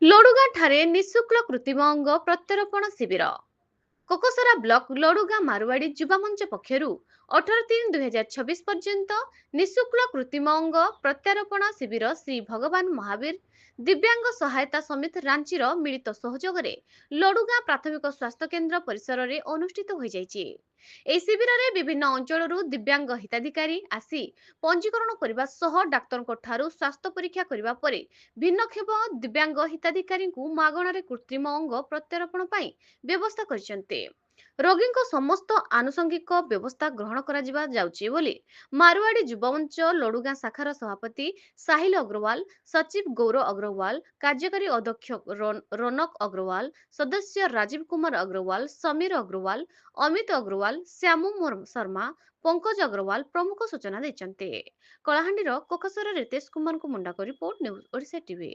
ଲଡୁଗାଁ ଠାରେ ନିଃଶୁଳ୍କ କୃତ୍ରିମ ଅଙ୍ଗ ପ୍ରତ୍ୟାରୋପଣ ଶିବିର। କୋକସରା ବ୍ଲକ ଲଡୁଗାଁ ମାରୁଆଡି ଯୁବ ମଞ୍ଚ ପକ୍ଷରୁ 18-3-2026 ପର୍ଯ୍ୟନ୍ତ ନିଃଶୁଳ୍କ କୃତ୍ରିମ ଅଙ୍ଗ ପ୍ରତ୍ୟାରୋପଣ ଶିବିର ଶ୍ରୀ ଭଗବାନ ମହାବୀର ଦିବ୍ୟାଙ୍ଗ ସହାୟତା ସମିତି ରାଞ୍ଚିର ମିଳିତ ସହଯୋଗରେ ଲଡୁଗାଁ ପ୍ରାଥମିକ ସ୍ୱାସ୍ଥ୍ୟ କେନ୍ଦ୍ର ପରିସରରେ ଅନୁଷ୍ଠିତ ହୋଇଯାଇଛି। ଏହି ଶିବିରରେ ବିଭିନ୍ନ ଅଞ୍ଚଳରୁ ଦିବ୍ୟାଙ୍ଗ ହିତାଧିକାରୀ ଆସି ପଞ୍ଜୀକରଣ କରିବା ସହ ଡାକ୍ତରଙ୍କ ଠାରୁ ସ୍ୱାସ୍ଥ୍ୟ ପରୀକ୍ଷା କରିବା ପରେ ଭିନ୍ନକ୍ଷମ ଦିବ୍ୟାଙ୍ଗ ହିତାଧିକାରୀଙ୍କୁ ମାଗଣାରେ କୃତ୍ରିମ ଅଙ୍ଗ ପ୍ରତ୍ୟାରୋପଣ ପାଇଁ ବ୍ୟବସ୍ଥା କରିଛନ୍ତି। ରୋଗୀଙ୍କ ସମସ୍ତ ଆନୁଷଙ୍ଗିକ ବ୍ୟବସ୍ଥା ଗ୍ରହଣ କରାଯିବା ଯାଉଛି ବୋଲି ମାରୁଆଡି ଯୁବମଞ୍ଚ ଲଡୁଗାଁ ଶାଖାର ସଭାପତି ସାହିଲ ଅଗ୍ରୱାଲ, ସଚିବ ଗୌର ଅଗ୍ରୱାଲ, କାର୍ଯ୍ୟକାରୀ ଅଧ୍ୟକ୍ଷ ରୋନକ ଅଗ୍ରୱାଲ, ସଦସ୍ୟ ରାଜୀବ କୁମାର ଅଗ୍ରୱାଲ, ସମୀର ଅଗ୍ରୱାଲ, ଅମିତ ଅଗ୍ରୱାଲ, ଶ୍ୟାମୁ ଶର୍ମା, ପଙ୍କଜ ଅଗ୍ରୱାଲ ପ୍ରମୁଖ ସୂଚନା ଦେଇଛନ୍ତି। କଳାହାଣ୍ଡିର କୋକସରା ରିତେଶ କୁମାରଙ୍କ ମୁଣ୍ଡାକ ରିପୋର୍ଟ, ନ୍ୟୁଜ ଓଡ଼ିଶା ଟିଭି।